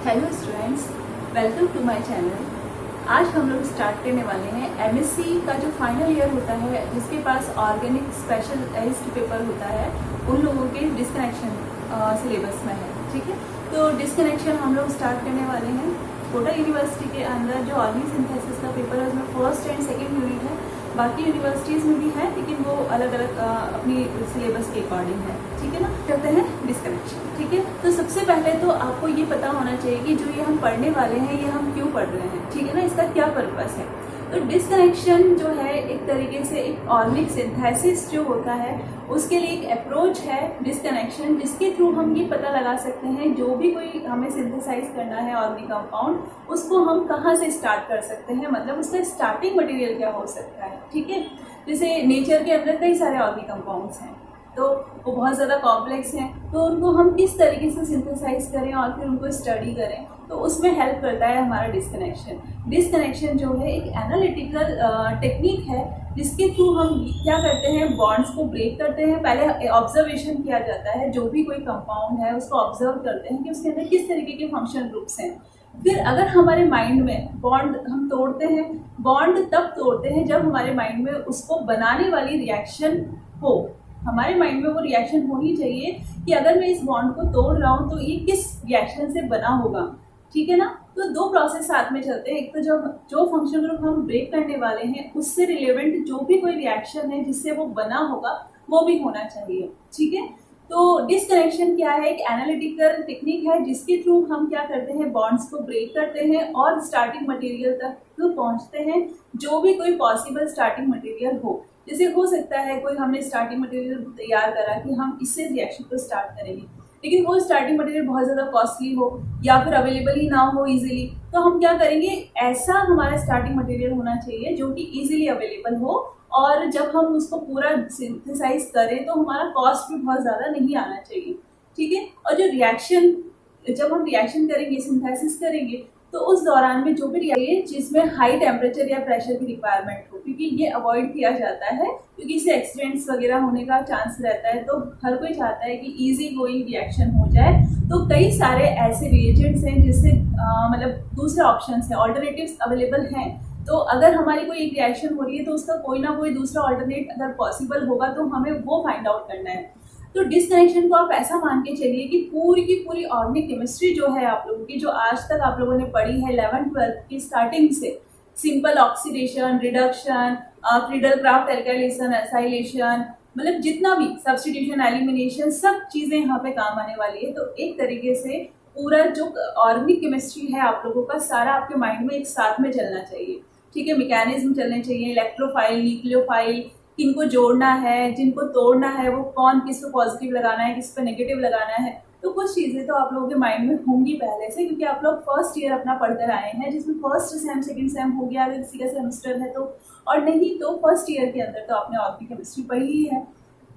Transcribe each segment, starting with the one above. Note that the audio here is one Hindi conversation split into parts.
Hello students, welcome to my channel. आज हम लोग स्टार्ट करने वाले हैं एमएससी का जो फाइनल ईयर होता है, जिसके पास ऑर्गेनिक स्पेशलाइज्ड पेपर होता है, उन लोगों के डिस्कनेक्शन सिलेबस में है। ठीक है, तो डिस्कनेक्शन हम लोग स्टार्ट करने वाले हैं। कोटा यूनिवर्सिटी के अंदर जो ऑर्गेनिक सिंथेसिस का पेपर है, उसमें फर्स्ट एंड सेकेंड यूनिट है। बाकी यूनिवर्सिटीज़ में भी है, लेकिन वो अलग अलग अपनी सिलेबस के अकॉर्डिंग है। ठीक है ना, करते हैं डिस्कनेक्शन। ठीक है, तो सबसे पहले तो आपको ये पता होना चाहिए कि जो ये हम पढ़ने वाले हैं, ये हम क्यों पढ़ रहे हैं। ठीक है ना, इसका क्या पर्पस है। तो डिस्कनेक्शन जो है एक तरीके से एक ऑर्गेनिक सिंथेसिस जो होता है, उसके लिए एक अप्रोच है डिस्कनेक्शन, जिसके थ्रू हम ये पता लगा सकते हैं जो भी कोई हमें सिंथेसाइज करना है ऑर्गेनिक कंपाउंड, उसको हम कहाँ से स्टार्ट कर सकते हैं, मतलब उसका स्टार्टिंग मटेरियल क्या हो सकता है। ठीक है, जैसे नेचर के अंदर कई सारे ऑर्गेनिक कंपाउंड्स हैं, तो वो बहुत ज़्यादा कॉम्प्लेक्स हैं, तो उनको हम किस तरीके से सिंथेसाइज करें और फिर उनको स्टडी करें, तो उसमें हेल्प करता है हमारा डिस्कनेक्शन। डिस्कनेक्शन जो है एक एनालिटिकल टेक्निक है, जिसके थ्रू हम क्या करते हैं, बॉन्ड्स को ब्रेक करते हैं। पहले ऑब्जर्वेशन किया जाता है, जो भी कोई कंपाउंड है उसको ऑब्जर्व करते हैं कि उसके अंदर किस तरीके के फंक्शन ग्रुप्स हैं। फिर अगर हमारे माइंड में बॉन्ड हम तोड़ते हैं, बॉन्ड तब तोड़ते हैं जब हमारे माइंड में उसको बनाने वाली रिएक्शन हो। हमारे माइंड में वो रिएक्शन होनी चाहिए कि अगर मैं इस बॉन्ड को तोड़ रहा हूँ तो ये किस रिएक्शन से बना होगा। ठीक है ना, तो दो प्रोसेस साथ में चलते हैं। एक तो जब जो फंक्शन ग्रुप हम ब्रेक करने वाले हैं, उससे रिलेवेंट जो भी कोई रिएक्शन है जिससे वो बना होगा, वो भी होना चाहिए। ठीक है, तो डिस्कनेक्शन क्या है, एक एनालिटिकल टेक्निक है, जिसके थ्रू हम क्या करते हैं, बॉन्ड्स को ब्रेक करते हैं और स्टार्टिंग मटेरियल तक पहुंचते हैं, जो भी कोई पॉसिबल स्टार्टिंग मटेरियल हो। जैसे हो सकता है कोई हमने स्टार्टिंग मटेरियल तैयार करा कि हम इससे रिएक्शन को स्टार्ट करेंगे, लेकिन वो स्टार्टिंग मटेरियल बहुत ज़्यादा कॉस्टली हो या फिर अवेलेबल ही ना हो इजीली, तो हम क्या करेंगे, ऐसा हमारा स्टार्टिंग मटेरियल होना चाहिए जो कि इजीली अवेलेबल हो, और जब हम उसको पूरा सिंथेसाइज करें तो हमारा कॉस्ट भी बहुत ज़्यादा नहीं आना चाहिए। ठीक है, और जो रिएक्शन, जब हम रिएक्शन करेंगे, सिंथेसिस करेंगे, तो उस दौरान में जो भी रिएक्शन जिसमें हाई टेम्परेचर या प्रेशर की रिक्वायरमेंट हो, क्योंकि ये अवॉइड किया जाता है, क्योंकि इससे एक्सीडेंट्स वगैरह होने का चांस रहता है। तो हर कोई चाहता है कि इजी गोइंग रिएक्शन हो जाए। तो कई सारे ऐसे रिएजेंट्स हैं जिससे मतलब दूसरे ऑप्शंस हैं, ऑल्टरनेटिव्स अवेलेबल हैं। तो अगर हमारी कोई एक रिएक्शन हो रही है तो उसका कोई ना कोई दूसरा ऑल्टरनेट अगर पॉसिबल होगा तो हमें वो फाइंड आउट करना है। तो डिस्कनेक्शन को आप ऐसा मान के चलिए कि पूरी की पूरी ऑर्गेनिक केमिस्ट्री जो है आप लोगों की, जो आज तक आप लोगों ने पढ़ी है 11th-12th की स्टार्टिंग से, simple oxidation, reduction, Friedel-Crafts alkylation, acylation, मतलब जितना भी सब्स्टिट्यूशन, एलिमिनेशन, सब चीज़ें यहाँ पे काम आने वाली है। तो एक तरीके से पूरा जो ऑर्गेनिक केमिस्ट्री है आप लोगों का सारा आपके माइंड में एक साथ में चलना चाहिए। ठीक है, मैकेनिज्म चलने चाहिए, इलेक्ट्रोफाइल, न्यूक्लियोफाइल, किनको जोड़ना है, जिनको तोड़ना है, वो कौन किस पे पॉजिटिव लगाना है, किस पे नेगेटिव लगाना है। तो कुछ चीज़ें तो आप लोगों के माइंड में होंगी पहले से, क्योंकि आप लोग फर्स्ट ईयर अपना पढ़कर आए हैं, जिसमें फर्स्ट सेम, सेकंड सेम हो गया, अगर किसी का सेमेस्टर है तो, और नहीं तो फर्स्ट ईयर के अंदर तो आपने ऑर्गेनिक केमिस्ट्री पढ़ी ही है।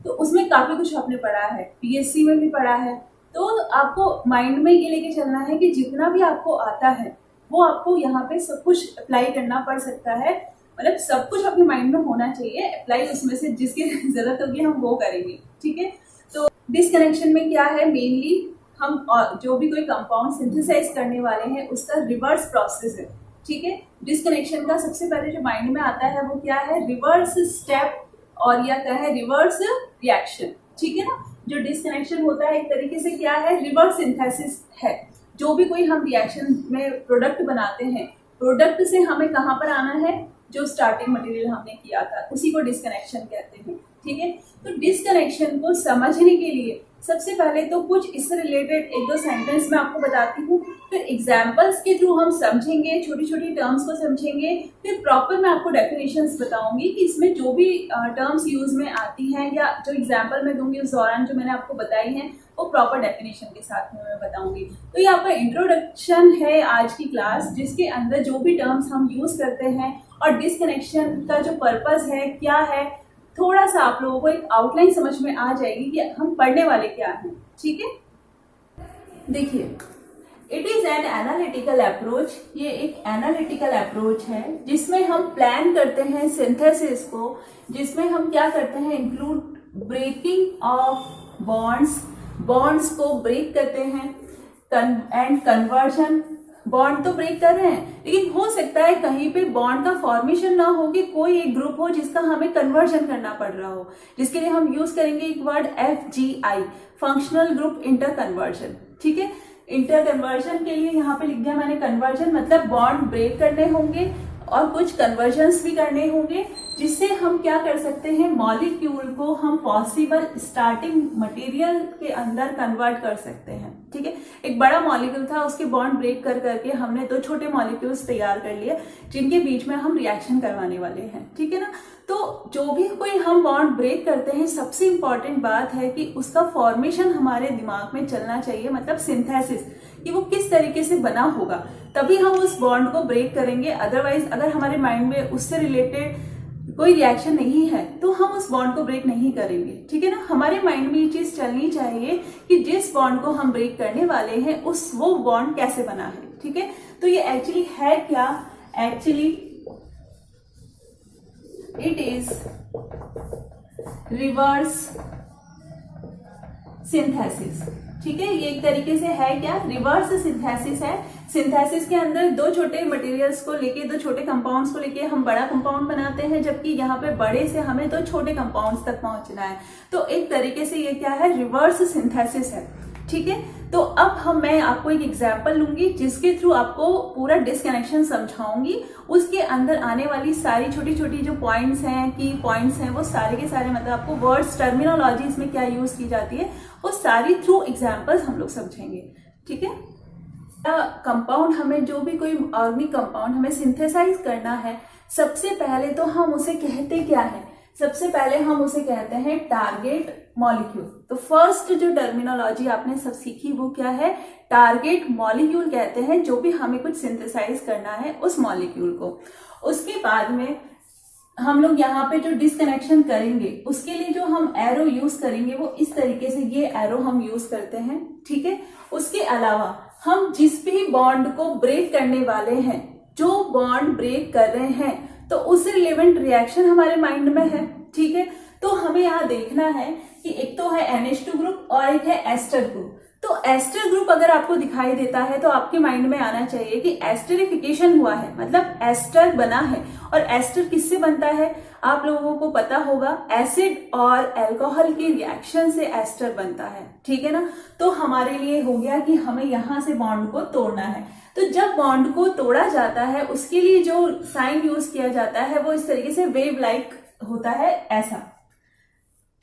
तो उसमें काफ़ी कुछ आपने पढ़ा है, पीएससी में भी पढ़ा है। तो आपको माइंड में ये लेके चलना है कि जितना भी आपको आता है वो आपको यहाँ पे सब कुछ अप्लाई करना पड़ सकता है, मतलब सब कुछ अपने माइंड में होना चाहिए। अप्लाई उसमें से जिसकी ज़रूरत होगी हम वो करेंगे। ठीक है, तो डिस्कनेक्शन में क्या है, मेनली हम जो भी कोई कंपाउंड सिंथेसाइज करने वाले हैं उसका रिवर्स प्रोसेस है। ठीक है, डिस्कनेक्शन का सबसे पहले जो माइंड में आता है वो क्या है, रिवर्स स्टेप, और या क्या है, रिवर्स रिएक्शन। ठीक है ना, जो डिस्कनेक्शन होता है एक तरीके से क्या है, रिवर्स सिंथेसिस है। जो भी कोई हम रिएक्शन में प्रोडक्ट बनाते हैं, प्रोडक्ट से हमें कहाँ पर आना है, जो स्टार्टिंग मटेरियल हमने किया था उसी को डिस्कनेक्शन कहते हैं। ठीक है, तो डिस्कनेक्शन को समझने के लिए सबसे पहले तो कुछ इससे रिलेटेड एक दो सेंटेंस मैं आपको बताती हूँ, फिर एग्जाम्पल्स के थ्रू हम समझेंगे, छोटी छोटी टर्म्स को समझेंगे, फिर प्रॉपर मैं आपको डेफिनेशंस बताऊंगी कि इसमें जो भी टर्म्स यूज में आती हैं या जो एग्जाम्पल मैं दूंगी उस दौरान जो मैंने आपको बताई हैं वो प्रॉपर डेफिनेशन के साथ में मैं बताऊंगी। तो ये आपका इंट्रोडक्शन है आज की क्लास, जिसके अंदर जो भी टर्म्स हम यूज करते हैं और डिस्कनेक्शन का जो पर्पस है क्या है, थोड़ा सा आप लोगों को एक आउटलाइन समझ में आ जाएगी कि हम पढ़ने वाले क्या हैं। ठीक है, देखिए, it is an analytical approach. ये एक एनालिटिकल अप्रोच है जिसमें हम प्लान करते हैं सिंथेसिस को, जिसमें हम क्या करते हैं, इंक्लूड ब्रेकिंग ऑफ बॉन्ड्स को ब्रेक करते हैं, एंड कन्वर्जन, बॉन्ड तो ब्रेक कर रहे हैं, लेकिन हो सकता है कहीं पे बॉन्ड का फॉर्मेशन ना हो कि कोई एक ग्रुप हो जिसका हमें कन्वर्जन करना पड़ रहा हो, जिसके लिए हम यूज करेंगे एक word FGI, functional group inter conversion. ठीक है, इंटर कन्वर्जन के लिए यहाँ पे लिख दिया मैंने कन्वर्जन, मतलब बॉन्ड ब्रेक करने होंगे और कुछ कन्वर्जन्स भी करने होंगे, जिससे हम क्या कर सकते हैं, मॉलिक्यूल को हम पॉसिबल स्टार्टिंग मटेरियल के अंदर कन्वर्ट कर सकते हैं। ठीक है, एक बड़ा मॉलिक्यूल था, उसके बॉन्ड ब्रेक कर करके हमने 2 छोटे मॉलिक्यूल्स तैयार कर लिए जिनके बीच में हम रिएक्शन करवाने वाले हैं। ठीक है ना, तो जो भी कोई हम बॉन्ड ब्रेक करते हैं, सबसे इंपॉर्टेंट बात है कि उसका फॉर्मेशन हमारे दिमाग में चलना चाहिए, मतलब सिंथेसिस, कि वो किस तरीके से बना होगा, तभी हम उस बॉन्ड को ब्रेक करेंगे। अदरवाइज अगर हमारे माइंड में उससे रिलेटेड कोई रिएक्शन नहीं है तो हम उस बॉन्ड को ब्रेक नहीं करेंगे। ठीक है ना, हमारे माइंड में ये चीज चलनी चाहिए कि जिस बॉन्ड को हम ब्रेक करने वाले हैं वो बॉन्ड कैसे बना है। ठीक है, तो ये एक्चुअली है क्या, actually it is reverse synthesis. ठीक है, ये एक तरीके से है क्या, रिवर्स सिंथेसिस है। सिंथेसिस के अंदर 2 छोटे मटेरियल्स को लेके, 2 छोटे कंपाउंड्स को लेके हम बड़ा कंपाउंड बनाते हैं, जबकि यहाँ पे बड़े से हमें 2 छोटे कंपाउंड्स तक पहुंचना है। तो एक तरीके से ये क्या है, रिवर्स सिंथेसिस है। ठीक है, तो अब मैं आपको एक एग्जाम्पल लूंगी जिसके थ्रू आपको पूरा डिस्कनेक्शन समझाऊंगी। उसके अंदर आने वाली सारी छोटी छोटी जो पॉइंट्स हैं, की पॉइंट्स हैं, वो सारे के सारे, मतलब आपको वर्ड्स, टर्मिनोलॉजी इसमें क्या यूज की जाती है, वो सारी थ्रू एग्जाम्पल्स हम लोग समझेंगे। ठीक है, कंपाउंड हमें, जो भी कोई ऑर्गेनिक कंपाउंड हमें सिंथेसाइज करना है, सबसे पहले तो हम उसे कहते क्या है, सबसे पहले हम उसे कहते हैं टारगेट मॉलिक्यूल। तो फर्स्ट जो टर्मिनोलॉजी आपने सब सीखी वो क्या है, टारगेट मॉलिक्यूल कहते हैं जो भी हमें कुछ सिंथेसाइज करना है उस मॉलिक्यूल को। उसके बाद में हम लोग यहाँ पे जो डिस्कनेक्शन करेंगे उसके लिए जो हम एरो यूज करेंगे वो इस तरीके से, ये एरो हम यूज करते हैं। ठीक है, उसके अलावा हम जिस भी बॉन्ड को ब्रेक करने वाले हैं, जो बॉन्ड ब्रेक कर रहे हैं, तो उससे रिलेवेंट रिएक्शन हमारे माइंड में है। ठीक है, तो हमें यहाँ देखना है कि एक तो है NH2 ग्रुप और एक है एस्टर ग्रुप। तो एस्टर ग्रुप अगर आपको दिखाई देता है तो आपके माइंड में आना चाहिए कि एस्टरिफिकेशन हुआ है, मतलब एस्टर बना है। और एस्टर किससे बनता है, आप लोगों को पता होगा, एसिड और अल्कोहल के रिएक्शन से एस्टर बनता है। ठीक है ना, तो हमारे लिए हो गया कि हमें यहां से बॉन्ड को तोड़ना है। तो जब बॉन्ड को तोड़ा जाता है उसके लिए जो साइन यूज किया जाता है वो इस तरीके से वेव लाइक होता है, ऐसा।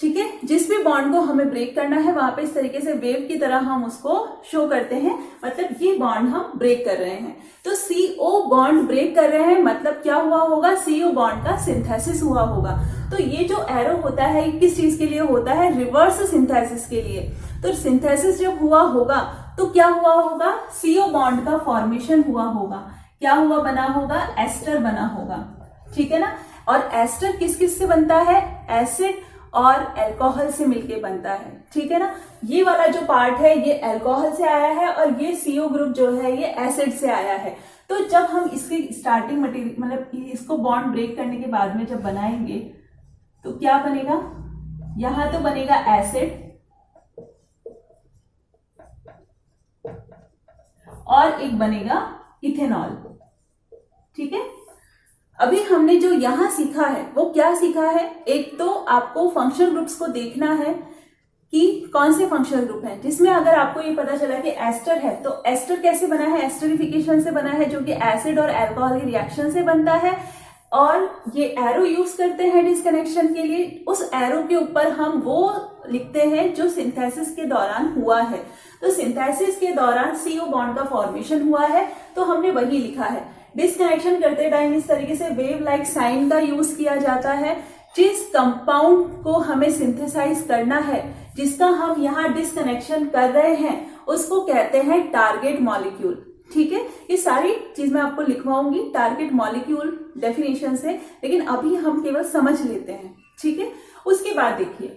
ठीक है, जिस भी बॉन्ड को हमें ब्रेक करना है वहां पे इस तरीके से वेव की तरह हम उसको शो करते हैं, मतलब ये बॉन्ड हम ब्रेक कर रहे हैं। तो CO बॉन्ड ब्रेक कर रहे हैं, मतलब क्या हुआ होगा, CO बॉन्ड का सिंथेसिस हुआ होगा। तो ये जो एरो होता है किस चीज के लिए होता है, रिवर्स सिंथेसिस के लिए। तो सिंथेसिस जब हुआ होगा तो क्या हुआ होगा, CO बॉन्ड का फॉर्मेशन हुआ होगा। क्या हुआ बना होगा, एस्टर बना होगा। ठीक है ना, और एस्टर किस किस से बनता है, एसिड और अल्कोहल से मिलके बनता है। ठीक है ना, ये वाला जो पार्ट है ये अल्कोहल से आया है और ये CO ग्रुप जो है ये एसिड से आया है। तो जब हम इसकी स्टार्टिंग मटेरियल, मतलब इसको बॉन्ड ब्रेक करने के बाद में जब बनाएंगे तो क्या बनेगा, यहां तो बनेगा एसिड और एक बनेगा इथेनॉल। ठीक है, अभी हमने जो यहां सीखा है वो क्या सीखा है, एक तो आपको फंक्शनल ग्रुप्स को देखना है कि कौन से फंक्शनल ग्रुप हैं, जिसमें अगर आपको ये पता चला कि एस्टर है तो एस्टर कैसे बना है, एस्टरिफिकेशन से बना है, जो कि एसिड और अल्कोहल की रिएक्शन से बनता है। और ये एरो यूज करते हैं डिस्कनेक्शन के लिए, उस एरो के ऊपर हम वो लिखते हैं जो सिंथेसिस के दौरान हुआ है। तो सिंथेसिस के दौरान CO बॉन्ड का फॉर्मेशन हुआ है तो हमने वही लिखा है। डिस्कनेक्शन करते टाइम इस तरीके से वेव लाइक साइन का यूज किया जाता है। जिस कंपाउंड को हमें सिंथेसाइज करना है, जिसका हम यहाँ डिस्कनेक्शन कर रहे हैं, उसको कहते हैं टारगेट मॉलिक्यूल। ठीक है, ये सारी चीज मैं आपको लिखवाऊंगी टारगेट मॉलिक्यूल डेफिनेशन से, लेकिन अभी हम केवल समझ लेते हैं। ठीक है, उसके बाद देखिए,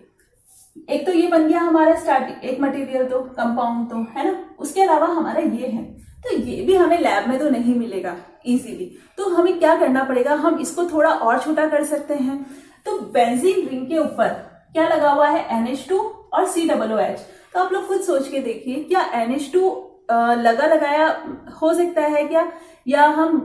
एक तो ये बन गया हमारा स्टार्टिंग, एक मटेरियल तो कंपाउंड तो है ना, उसके अलावा हमारा ये है। तो ये भी हमें लैब में तो नहीं मिलेगा इजीली, तो हमें क्या करना पड़ेगा, हम इसको थोड़ा और छोटा कर सकते हैं। तो बेंजीन रिंग के ऊपर क्या लगा हुआ है, NH2 और COOH। तो आप लोग खुद सोच के देखिए, क्या NH2 लगा लगाया हो सकता है क्या, या हम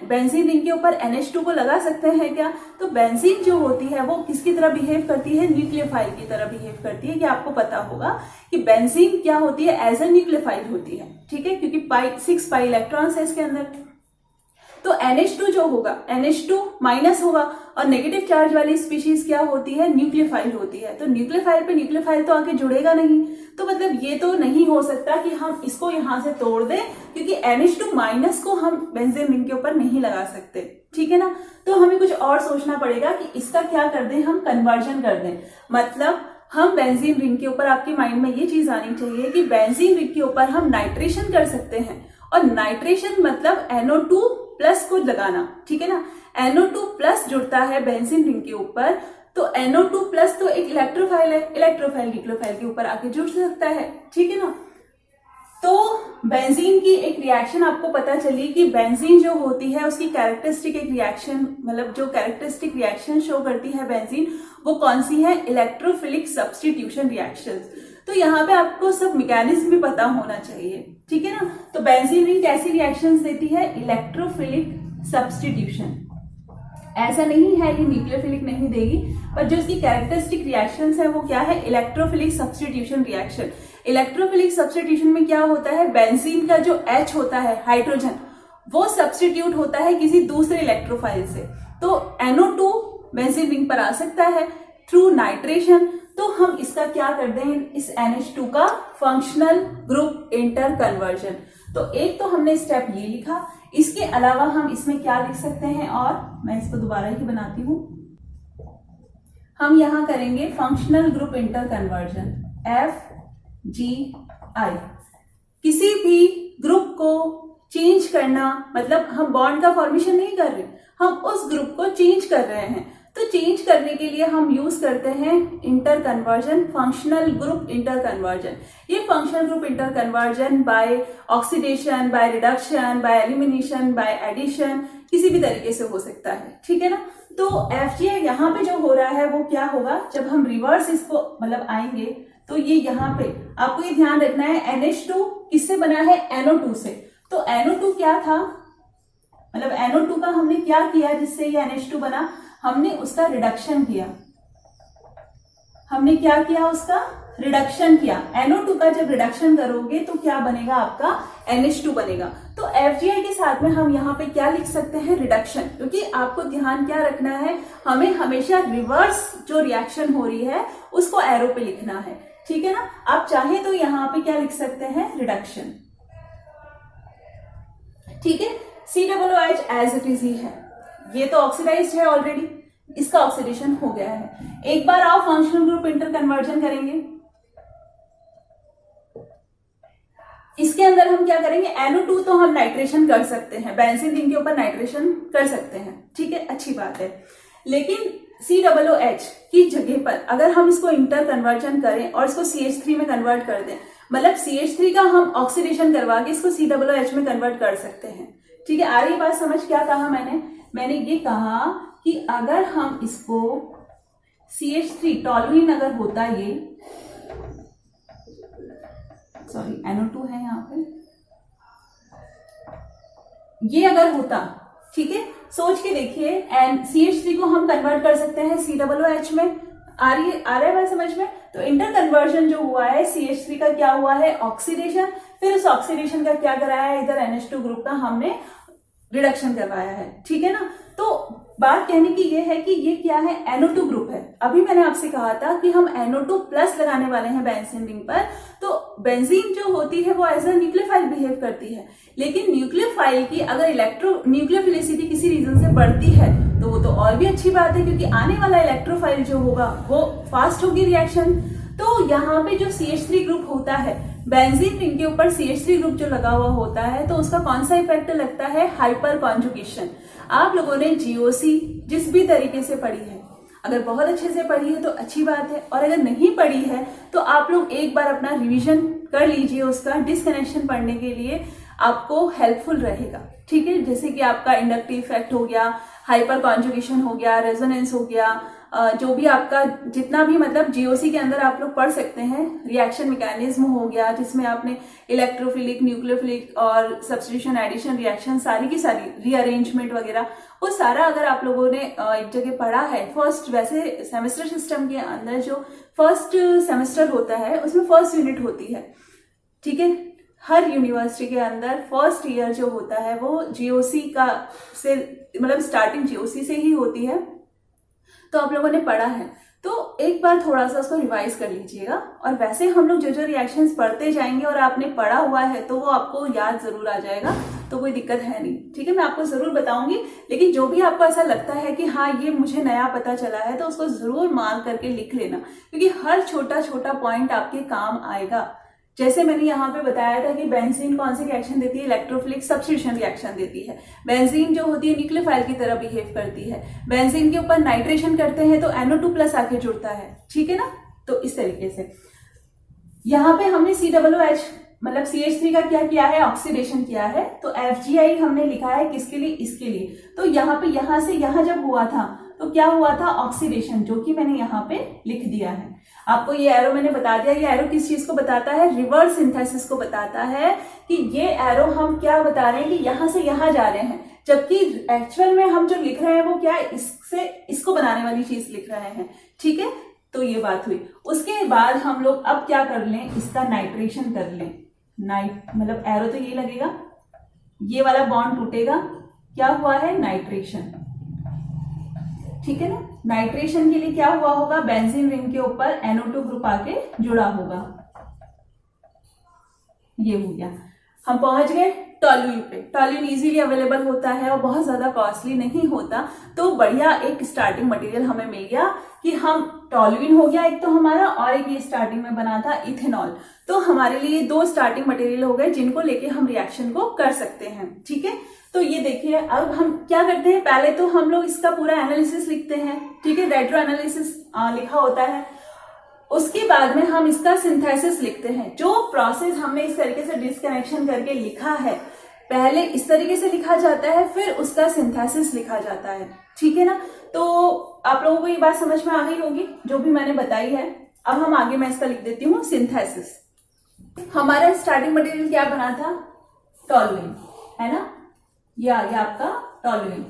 बेंजीन रिंग के ऊपर NH2 को लगा सकते हैं क्या? तो बेंजीन जो होती है वो किसकी तरह बिहेव करती है? न्यूक्लियोफाइल की तरह बिहेव करती है। कि आपको पता होगा कि बेंजीन क्या होती है? एज ए न्यूक्लियोफाइल होती है, ठीक है, क्योंकि 6 पाई इलेक्ट्रॉन्स है इसके अंदर। तो NH2 जो होगा, NH2 माइनस होगा, और नेगेटिव चार्ज वाली स्पीशीज क्या होती है? न्यूक्लियोफाइल होती है। तो न्यूक्लियोफाइल पे न्यूक्लियोफाइल तो आके जुड़ेगा नहीं, तो मतलब ये तो नहीं हो सकता कि हम इसको यहां से तोड़ दें, क्योंकि NH2 माइनस को हम बेंजीन रिंग के ऊपर नहीं लगा सकते, ठीक है ना। तो हमें कुछ और सोचना पड़ेगा कि इसका क्या कर दें, हम कन्वर्जन कर दें। मतलब हम बेंजीन रिंग के ऊपर, आपके माइंड में ये चीज आनी चाहिए कि बेंजीन रिंग के ऊपर हम नाइट्रेशन कर सकते हैं, और नाइट्रेशन मतलब NO2 प्लस को लगाना, ठीक है ना। NO2 प्लस जुड़ता है बेंजीन रिंग के ऊपर, तो NO2 प्लस तो एक इलेक्ट्रोफाइल है, इलेक्ट्रोफाइल न्यूक्लियोफाइल के ऊपर आके जुड़ सकता है, ठीक है ना। तो बेंजीन की एक रिएक्शन आपको पता चली कि बेंजीन जो होती है उसकी कैरेक्टरिस्टिक एक रिएक्शन, मतलब जो कैरेक्टरिस्टिक रिएक्शन शो करती है बेंजीन, वो कौन सी है? Electrophilic substitution reactions. तो यहाँ पे आपको सब मैकेनिज्म भी पता होना चाहिए, ठीक है ना। तो बेंजीन रिंग कैसी रिएक्शंस देती है? Electrophilic substitution. ऐसा नहीं है कि न्यूक्लियोफिलिक नहीं देगी, पर जो इसकी कैरेक्टरिस्टिक रिएक्शंस है वो क्या है? Electrophilic substitution reaction. Electrophilic substitution में क्या होता है? बेंजीन का जो H होता है, हाइड्रोजन, वो सब्स्टिट्यूट होता है किसी दूसरे इलेक्ट्रोफाइल से। तो NO2 बेंजीन रिंग पर आ सकता है थ्रू नाइट्रेशन। तो हम इसका क्या कर दें? इस NH2 का फंक्शनल ग्रुप इंटर कन्वर्जन। तो एक तो हमने स्टेप ये लिखा, इसके अलावा हम इसमें क्या लिख सकते हैं, और मैं इसको दोबारा ही बनाती हूं। हम यहां करेंगे functional group inter conversion, FGI। किसी भी ग्रुप को चेंज करना, मतलब हम बॉन्ड का फॉर्मेशन नहीं कर रहे, हम उस ग्रुप को चेंज कर रहे हैं। तो चेंज करने के लिए हम यूज करते हैं interconversion, functional group interconversion. ये functional group interconversion by oxidation, by reduction, by elimination, by addition, किसी भी तरीके से हो सकता है, ठीक है ना। तो FGI यहाँ पे जो हो रहा है वो क्या होगा? जब हम रिवर्स इसको मतलब आएंगे, तो ये यहाँ पे आपको ये ध्यान रखना है, NH2 किससे बना है? NO2 से। तो NO2 क्या था? मतलब NO2 का हमने क्या किया जिससे ये NH2 बना? हमने उसका रिडक्शन किया। हमने क्या किया? उसका रिडक्शन किया। NO2 का जब रिडक्शन करोगे तो क्या बनेगा? आपका NH2 बनेगा। तो FGI के साथ में हम यहाँ पे क्या लिख सकते हैं? रिडक्शन। क्योंकि आपको ध्यान क्या रखना है, हमें हमेशा रिवर्स जो रिएक्शन हो रही है उसको एरो पे लिखना है, ठीक है ना। आप चाहे तो यहाँ पे क्या लिख सकते हैं? रिडक्शन, ठीक है। COOH एज इट इज ही है, ये तो ऑक्सीडाइज्ड है ऑलरेडी, इसका ऑक्सीडेशन हो गया है। एक बार आप फंक्शनल ग्रुप इंटर कन्वर्जन करेंगे, इसके अंदर हम क्या करेंगे? NO2 तो हम नाइट्रेशन कर सकते हैं, बेंजीन रिंग के ऊपर नाइट्रेशन कर सकते हैं, ठीक है, अच्छी बात है। लेकिन COOH की जगह पर अगर हम इसको इंटर कन्वर्जन करें और इसको CH3 में कन्वर्ट कर दें, मतलब CH3 का हम ऑक्सीडेशन करवा के इसको COOH में कन्वर्ट कर सकते हैं, ठीक है। आ रही बात समझ? क्या कहा मैंने ये कहा कि अगर हम इसको CH3 टॉलुइन अगर होता, ये सॉरी NO2 है यहाँ पे, ये अगर होता, ठीक है, सोच के देखिए, एंड CH3 को हम कन्वर्ट कर सकते हैं COOH में। आ रहा है बात समझ में? तो इंटर कन्वर्जन जो हुआ है, CH3 का क्या हुआ है? ऑक्सीडेशन। फिर उस ऑक्सीडेशन का क्या कराया है? इधर NH2 ग्रुप का हमने रिडक्शन करवाया है, ठीक है ना। तो बात कहने की ये है कि ये क्या है? NO2 ग्रुप है। अभी मैंने आपसे कहा था कि हम NO2 प्लस लगाने वाले हैं बेंजीन रिंग पर। तो बेंजीन जो होती है वो एज अ न्यूक्लियोफाइल बिहेव करती है, लेकिन न्यूक्लियोफाइल की अगर न्यूक्लियोफिलिसिटी किसी रीजन से बढ़ती है तो वो तो और भी अच्छी बात है, क्योंकि आने वाला इलेक्ट्रोफाइल जो होगा वो फास्ट होगी रिएक्शन। तो यहाँ पे जो CH3 ग्रुप होता है, बेंजीन रिंग के ऊपर CH3 ग्रुप जो लगा हुआ होता है, तो उसका कौन सा इफेक्ट लगता है? Hyper conjugation. आप लोगों ने GOC जिस भी तरीके से पढ़ी है, अगर बहुत अच्छे से पढ़ी है तो अच्छी बात है, और अगर नहीं पढ़ी है तो आप लोग एक बार अपना रिवीजन कर लीजिए, उसका डिस्कनेक्शन पढ़ने के लिए आपको हेल्पफुल रहेगा, ठीक है। जैसे कि आपका इंडक्टिव इफेक्ट हो गया, हाइपर कॉन्जुगेशन हो गया, रेजोनेंस हो गया, जो भी आपका जितना भी मतलब जीओसी के अंदर आप लोग पढ़ सकते हैं, रिएक्शन मैकेनिज्म हो गया जिसमें आपने इलेक्ट्रोफिलिक, न्यूक्लियोफिलिक और सब्स्टिट्यूशन एडिशन रिएक्शन सारी की सारी, रीअरेंजमेंट वगैरह, वो सारा अगर आप लोगों ने एक जगह पढ़ा है फर्स्ट, वैसे सेमेस्टर सिस्टम के अंदर जो फर्स्ट सेमेस्टर होता है उसमें फर्स्ट यूनिट होती है, ठीक है। हर यूनिवर्सिटी के अंदर फर्स्ट ईयर जो होता है वो जीओसी का से मतलब स्टार्टिंग जीओसी से ही होती है, तो आप लोगों ने पढ़ा है तो एक बार थोड़ा सा उसको रिवाइज कर लीजिएगा। और वैसे हम लोग जो जो रिएक्शंस पढ़ते जाएंगे और आपने पढ़ा हुआ है तो वो आपको याद जरूर आ जाएगा, तो कोई दिक्कत है नहीं, ठीक है। मैं आपको जरूर बताऊंगी, लेकिन जो भी आपको ऐसा लगता है कि हाँ ये मुझे नया पता चला है तो उसको जरूर मार्क करके लिख लेना, क्योंकि हर छोटा छोटा पॉइंट आपके काम आएगा। जैसे मैंने यहाँ पे बताया था कि बेंजीन कौन सी रिएक्शन देती है, इलेक्ट्रोफिलिक सब्स्टिट्यूशन रिएक्शन देती है। बेंजीन जो होती है न्यूक्लियोफाइल की तरह बिहेव करती है। बेंजीन के ऊपर नाइट्रेशन करते हैं तो NO2+ आके जुड़ता है, ठीक है ना। तो इस तरीके से यहाँ पे हमने COOH मतलब CH3 का क्या किया है, ऑक्सीडेशन किया है। तो FGI हमने लिखा है किसके लिए, इसके लिए। तो यहाँ पे यहाँ से यहाँ जब हुआ था तो क्या हुआ था, ऑक्सीडेशन, जो कि मैंने यहाँ पे लिख दिया है। आपको ये एरो मैंने बता दिया, ये एरो किस चीज को बताता है, रिवर्स सिंथेसिस को बताता है कि ये एरो हम क्या बता रहे हैं कि यहाँ से यहाँ जा रहे हैं, जबकि एक्चुअल में हम जो लिख रहे हैं वो क्या है, इससे इसको बनाने वाली चीज लिख रहे हैं, ठीक है। तो ये बात हुई। उसके बाद हम लोग अब क्या कर लें, इसका नाइट्रेशन कर लें। मतलब एरो तो ये लगेगा, ये वाला बॉन्ड टूटेगा, क्या हुआ है, नाइट्रेशन, ठीक है ना। नाइट्रेशन के लिए क्या हुआ होगा, बेंजीन रिंग के ऊपर NO2 ग्रुप आके जुड़ा होगा, ये हो गया। हम पहुंच गए टॉल्यूइन पे। टॉल्यूइन इजीली अवेलेबल होता है और बहुत ज्यादा कॉस्टली नहीं होता, तो बढ़िया एक स्टार्टिंग मटेरियल हमें मिल गया कि हम टॉल्यूइन हो गया एक तो हमारा, और एक ये स्टार्टिंग में बना था इथेनॉल। तो हमारे लिए 2 स्टार्टिंग मटेरियल हो गए जिनको लेके हम रिएक्शन को कर सकते हैं, ठीक है। तो ये देखिए अब हम क्या करते हैं, पहले तो हम लोग इसका पूरा एनालिसिस लिखते हैं, ठीक है, रेट्रो एनालिसिस लिखा होता है। उसके बाद में हम इसका सिंथेसिस लिखते हैं। जो प्रोसेस हमने इस तरीके से डिस्कनेक्शन करके लिखा है, पहले इस तरीके से लिखा जाता है, फिर उसका सिंथेसिस लिखा जाता है, ठीक है ना। तो आप लोगों को ये बात समझ में आ गई होगी जो भी मैंने बताई है। अब हम आगे मैं इसका लिख देती हूँ सिंथेसिस। हमारा स्टार्टिंग मटेरियल क्या बना था, टॉल्यूइन, है ना, ये आ गया आपका टॉल्यूइन।